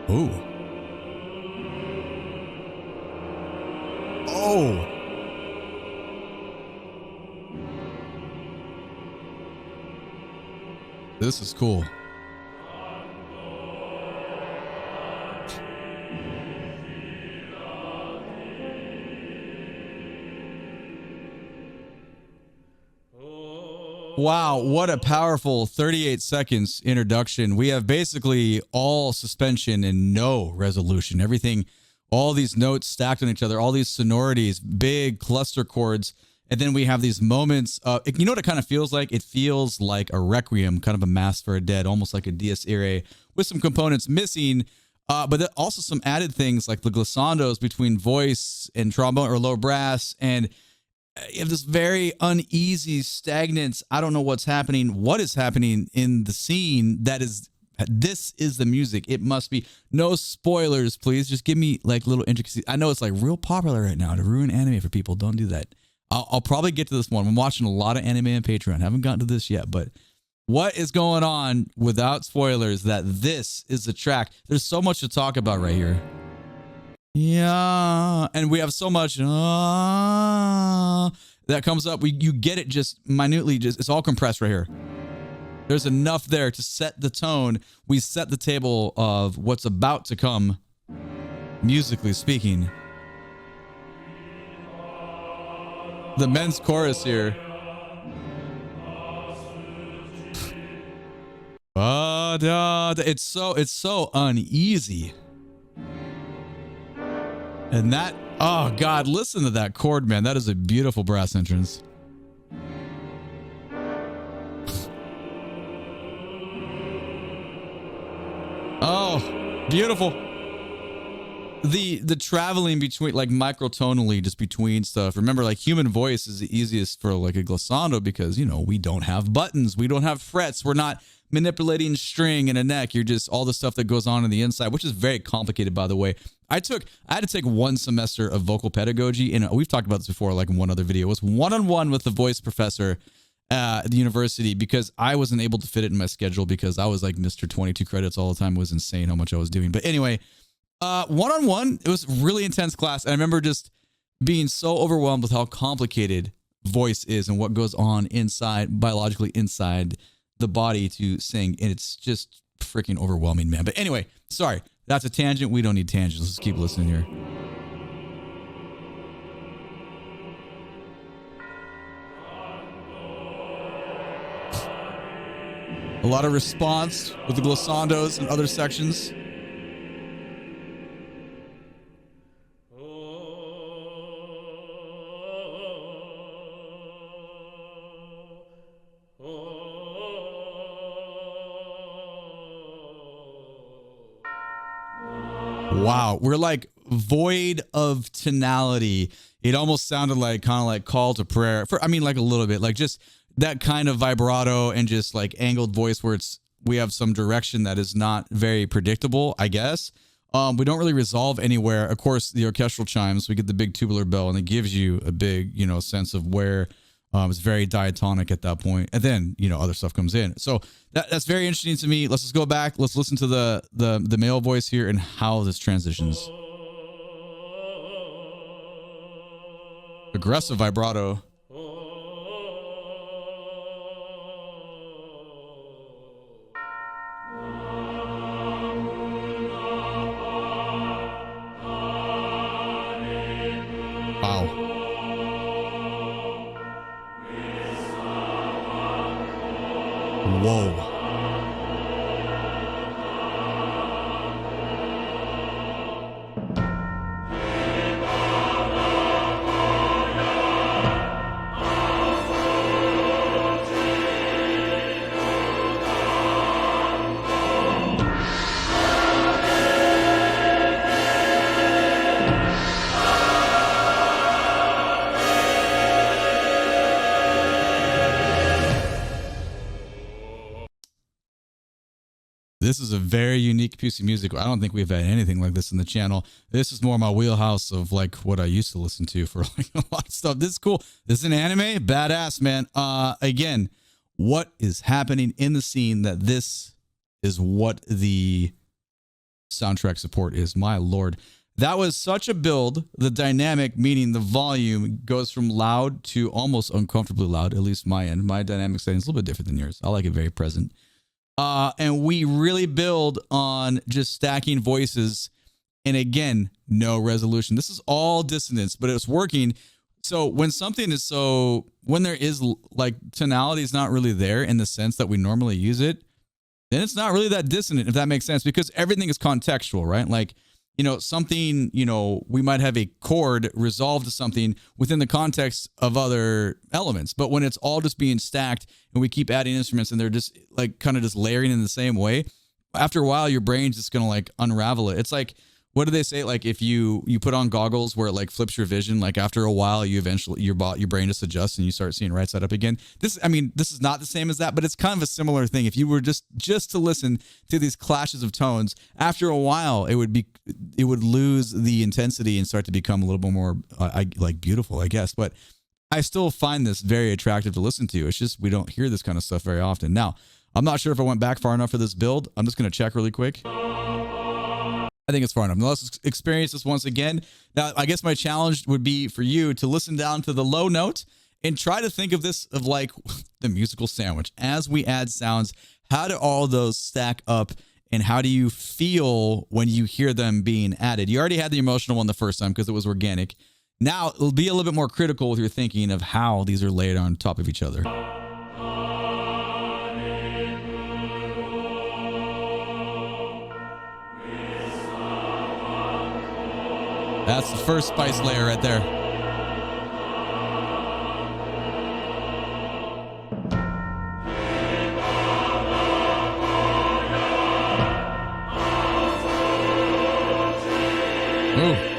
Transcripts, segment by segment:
Ooh. Oh. This is cool. Wow, what a powerful 38 seconds introduction. We have basically all suspension and no resolution. Everything, all these notes stacked on each other, all these sonorities, big cluster chords. And then we have these moments. You know what it kind of feels like? It feels like a requiem, kind of a mass for a dead, almost like a Dies Irae, with some components missing. But also some added things like the glissandos between voice and trombone or low brass. And you have this very uneasy, stagnant, I don't know what's happening. What is happening in the scene? This is the music. It must be. No spoilers, please. Just give me like little intricacies. I know it's like real popular right now to ruin anime for people. Don't do that. I'll probably get to this one. I'm watching a lot of anime on Patreon. Haven't gotten to this yet, but what is going on without spoilers that this is the track? There's so much to talk about right here. Yeah, and we have so much that comes up. You get it just minutely. It's all compressed right here. There's enough there to set the tone. We set the table of what's about to come, musically speaking. The men's chorus here. It's so uneasy. And that, oh God, listen to that chord, man. That is a beautiful brass entrance. Oh, beautiful. The traveling between, like microtonally, just between stuff. Remember, like human voice is the easiest for like a glissando because, you know, we don't have buttons. We don't have frets. We're not manipulating string in a neck. You're just all the stuff that goes on the inside, which is very complicated, by the way. I had to take 1 semester of vocal pedagogy, and we've talked about this before, like in one other video. It was one-on-one with the voice professor at the university because I wasn't able to fit it in my schedule because I was like Mr. 22 credits all the time. It was insane how much I was doing. But anyway, one-on-one, it was really intense class. And I remember just being so overwhelmed with how complicated voice is and what goes on inside, biologically inside the body to sing. And it's just freaking overwhelming, man. But anyway, sorry. That's a tangent. We don't need tangents. Let's keep listening here. A lot of response with the glissandos and other sections. Wow, we're like void of tonality. It almost sounded like kind of like call to prayer. Like a little bit, like just that kind of vibrato and just like angled voice where we have some direction that is not very predictable, I guess. We don't really resolve anywhere. Of course, the orchestral chimes, we get the big tubular bell and it gives you a big, sense of where it's very diatonic at that point. And then, other stuff comes in. So that's very interesting to me. Let's just go back. Let's listen to the male voice here and how this transitions. Aggressive vibrato. Wow. Whoa. This is a very unique piece of music. I don't think we've had anything like this in the channel. This is more my wheelhouse of like what I used to listen to for like a lot of stuff. This is cool. This is an anime. Badass, man. Again, what is happening in the scene that this is what the soundtrack support is. My Lord. That was such a build. The dynamic, meaning the volume, goes from loud to almost uncomfortably loud, at least my end. My dynamic setting is a little bit different than yours. I like it very present. And we really build on just stacking voices. And again, no resolution. This is all dissonance, but it's working. So when something is when there is like tonality is not really there in the sense that we normally use it, then it's not really that dissonant, if that makes sense, because everything is contextual, right? Like, something, we might have a chord resolved to something within the context of other elements. But when it's all just being stacked and we keep adding instruments and they're just like kind of just layering in the same way, after a while, your brain's just going to like unravel it. It's like, what do they say? Like if you put on goggles where it like flips your vision, like after a while, you eventually, your brain just adjusts and you start seeing right side up again. This is not the same as that, but it's kind of a similar thing. If you were just to listen to these clashes of tones, after a while, it would lose the intensity and start to become a little bit more like beautiful, I guess. But I still find this very attractive to listen to. It's just, we don't hear this kind of stuff very often. Now, I'm not sure if I went back far enough for this build. I'm just going to check really quick. I think it's far enough. Now let's experience this once again. Now, I guess my challenge would be for you to listen down to the low note and try to think of this of like the musical sandwich. As we add sounds, how do all those stack up and how do you feel when you hear them being added? You already had the emotional one the first time because it was organic. Now it'll be a little bit more critical with your thinking of how these are layered on top of each other. That's the first spice layer right there. Ooh.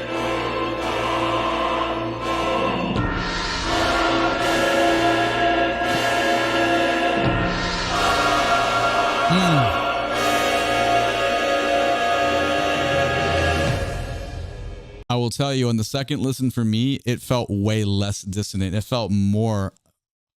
I will tell you, on the second listen for me, it felt way less dissonant. It felt more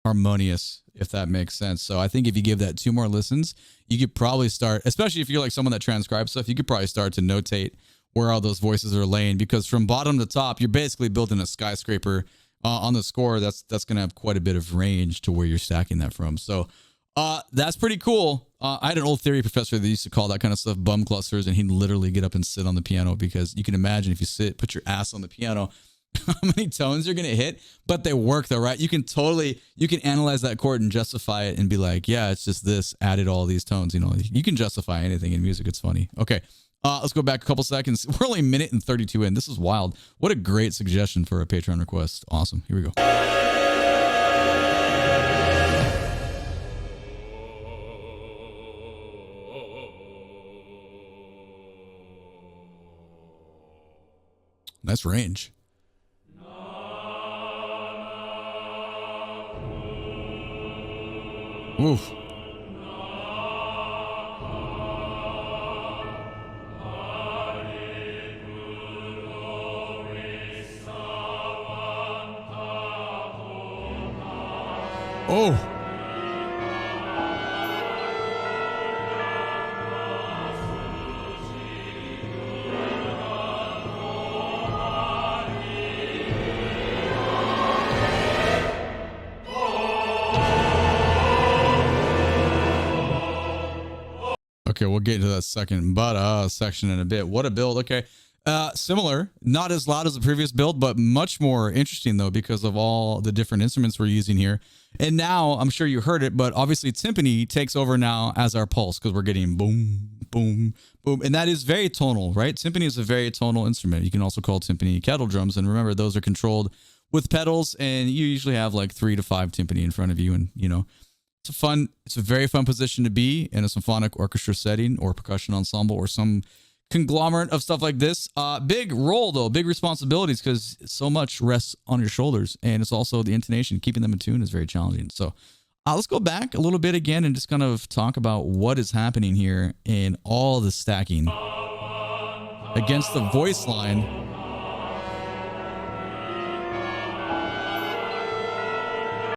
harmonious, if that makes sense. So I think if you give that 2 more listens, you could probably start, especially if you're like someone that transcribes stuff, you could probably start to notate where all those voices are laying, because from bottom to top, you're basically building a skyscraper on the score. That's going to have quite a bit of range to where you're stacking that from. So that's pretty cool. I had an old theory professor that used to call that kind of stuff bum clusters, and he'd literally get up and sit on the piano, because you can imagine if you put your ass on the piano, how many tones you're going to hit, but they work though, right? You can analyze that chord and justify it and be like, yeah, it's just this, added all these tones. You can justify anything in music. It's funny. Okay. Let's go back a couple seconds. We're only a minute and 32 in. This is wild. What a great suggestion for a Patreon request. Awesome. Here we go. Nice range. Oof. Oh. Okay, we'll get into that second section in a bit. What a build. Okay. Similar, not as loud as the previous build, but much more interesting though, because of all the different instruments we're using here. And now I'm sure you heard it, but obviously timpani takes over now as our pulse, because we're getting boom, boom, boom. And that is very tonal, right? Timpani is a very tonal instrument. You can also call timpani kettle drums. And remember, those are controlled with pedals, and you usually have like 3 to 5 timpani in front of you. And it's a very fun position to be in a symphonic orchestra setting or percussion ensemble or some conglomerate of stuff like this. Big role though, big responsibilities, because so much rests on your shoulders, and it's also the intonation. Keeping them in tune is very challenging. So let's go back a little bit again and just kind of talk about what is happening here in all the stacking against the voice line.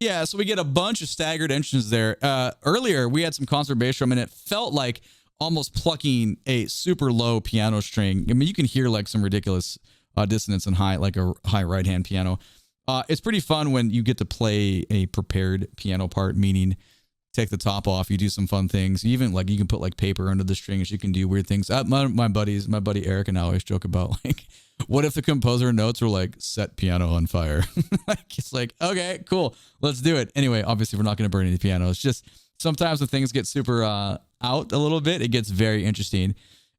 Yeah, so we get a bunch of staggered entrance there. Earlier, we had some concert bass drum, and it felt like almost plucking a super low piano string. I mean, you can hear like some ridiculous dissonance and high, like a high right hand piano. It's pretty fun when you get to play a prepared piano part, meaning take the top off, you do some fun things. Even like you can put like paper under the strings, you can do weird things. My buddy Eric and I always joke about like, what if the composer notes were like set piano on fire? Like it's like, okay, cool, let's do it. Anyway, obviously we're not going to burn any piano. It's just sometimes when things get super out a little bit, it gets very interesting.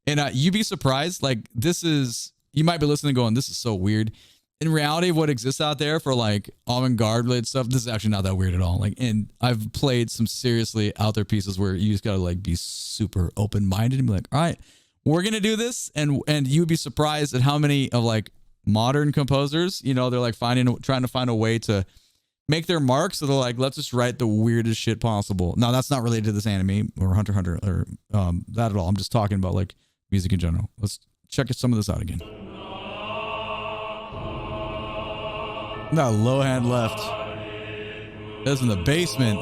And you'd be surprised, like you might be listening going, this is so weird. In reality, what exists out there for like avant-garde related stuff, this is actually not that weird at all. Like, and I've played some seriously out there pieces where you just gotta like be super open-minded and be like, all right, we're gonna do this, and you'd be surprised at how many of like modern composers, you know, they're like trying to find a way to make their mark. So they're like, let's just write the weirdest shit possible. Now that's not related to this anime or Hunter x Hunter or that at all. I'm just talking about like music in general. Let's check some of this out again. That low hand left. That's in the basement.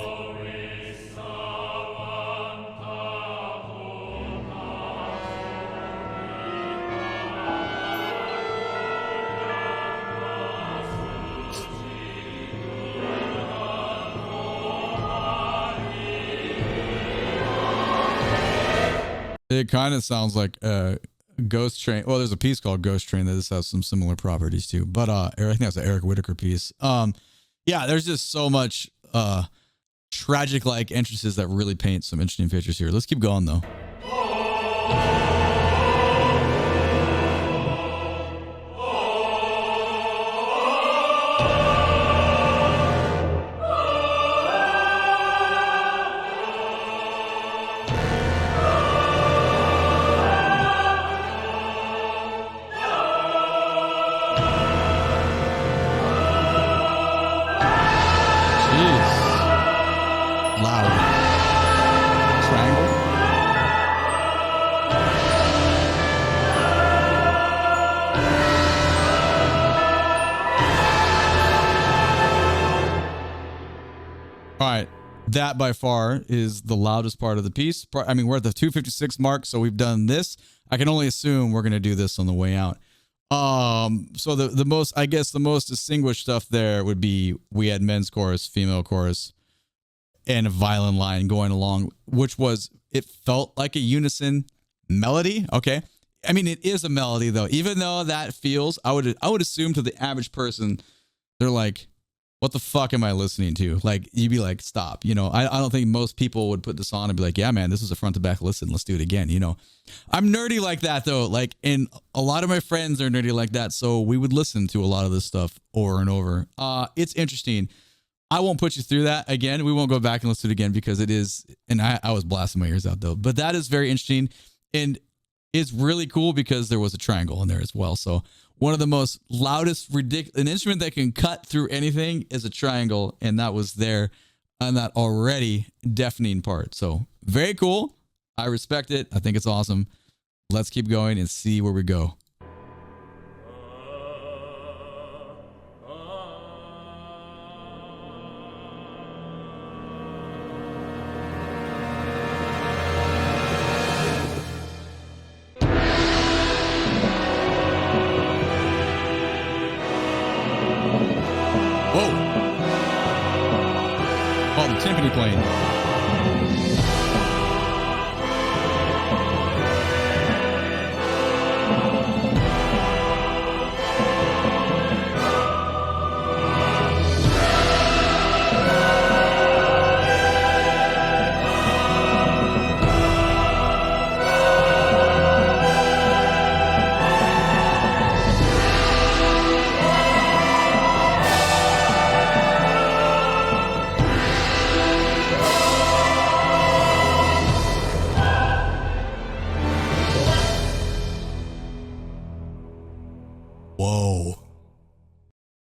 It kind of sounds like Ghost Train. Well, there's a piece called Ghost Train that just has some similar properties too. But I think that's an Eric Whitaker piece. Yeah, there's just so much tragic like entrances that really paint some interesting pictures here. Let's keep going though. That by far is the loudest part of the piece. I mean, we're at the 256 mark, so we've done this. I can only assume we're going to do this on the way out. So the most, I guess the most distinguished stuff there would be we had men's chorus, female chorus, and a violin line going along, which was, it felt like a unison melody. Okay. I mean, it is a melody though, even though that feels, I would assume to the average person, they're like, what the fuck am I listening to? Like, you'd be like, stop. You know, I don't think most people would put this on and be like, yeah, man, this is a front to back listen. Let's do it again. You know, I'm nerdy like that though. Like, and a lot of my friends are nerdy like that. So we would listen to a lot of this stuff over and over. It's interesting. I won't put you through that again. We won't go back and listen to it again because it is, and I was blasting my ears out though, but that is very interesting. And it's really cool because there was a triangle in there as well. So one of the most loudest, ridiculous, an instrument that can cut through anything is a triangle. And that was there on that already deafening part. So very cool. I respect it. I think it's awesome. Let's keep going and see where we go.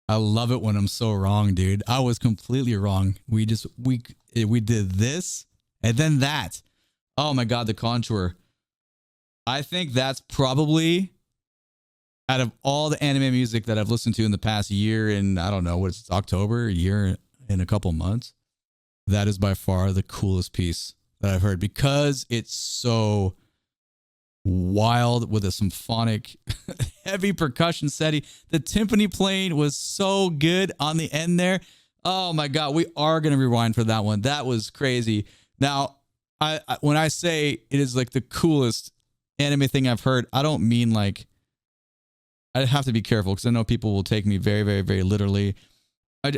I love it when I'm so wrong, dude. I was completely wrong. We did this and then that. Oh my God, the contour. I think that's probably, out of all the anime music that I've listened to in the past year, and I don't know, what's October, a year and a couple months, that is by far the coolest piece that I've heard because it's so wild with a symphonic heavy percussion setting. The timpani playing was so good on the end there. Oh my God, we are going to rewind for that one. That was crazy. Now, when I say it is like the coolest anime thing I've heard, I don't mean like, I have to be careful because I know people will take me very, very, very literally.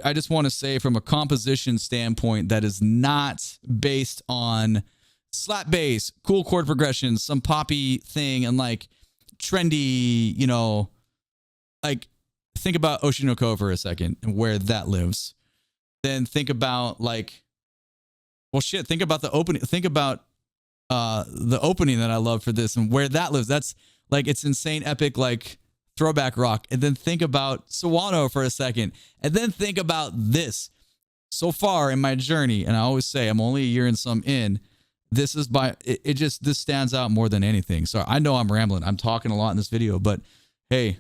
I just want to say from a composition standpoint that is not based on slap bass, cool chord progressions, some poppy thing, and like trendy, you know, like think about Oshinoko for a second and where that lives. Then think about like, well, shit, think about the opening. Think about the opening that I love for this and where that lives. That's like, it's insane, epic, like throwback rock. And then think about Sawano for a second. And then think about this. So far in my journey, and I always say I'm only a year and some in, this is this stands out more than anything. So I know I'm rambling. I'm talking a lot in this video, but hey,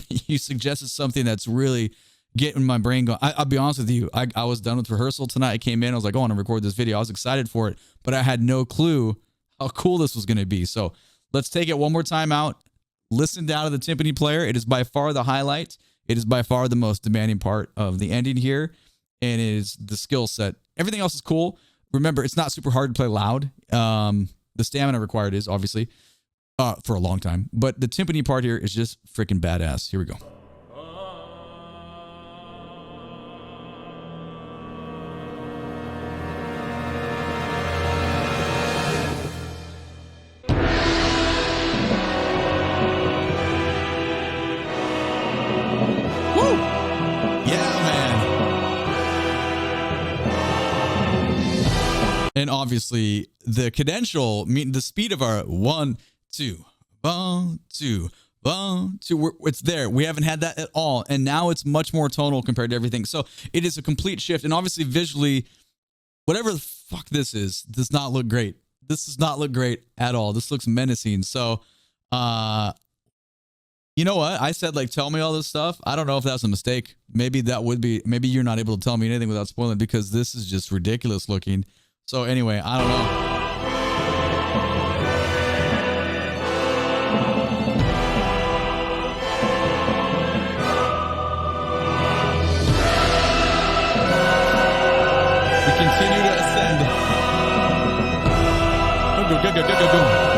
you suggested something that's really getting my brain going. I'll be honest with you. I was done with rehearsal tonight. I came in. I was like, I want to record this video. I was excited for it, but I had no clue how cool this was going to be. So let's take it one more time out. Listen down to the timpani player. It is by far the highlight. It is by far the most demanding part of the ending here. And it is the skill set. Everything else is cool. Remember, it's not super hard to play loud. The stamina required is obviously for a long time. But the timpani part here is just freaking badass. Here we go. And obviously, the cadential, the speed of our 1, 2, 1, 2, 1, 2, it's there. We haven't had that at all. And now it's much more tonal compared to everything. So it is a complete shift. And obviously, visually, whatever the fuck this is, does not look great. This does not look great at all. This looks menacing. So, you know what? I said, like, tell me all this stuff. I don't know if that's a mistake. Maybe that would be, maybe you're not able to tell me anything without spoiling because this is just ridiculous looking. So anyway, I don't know. We continue to ascend. Go.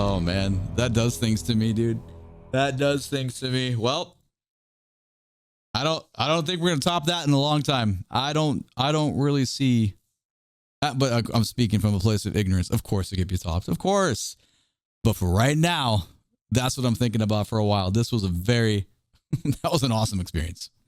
Oh man, that does things to me, dude. That does things to me. Well, I don't think we're gonna top that in a long time. I don't really see that, but I'm speaking from a place of ignorance. Of course it could be topped, of course. But for right now, that's what I'm thinking about for a while. This was that was an awesome experience.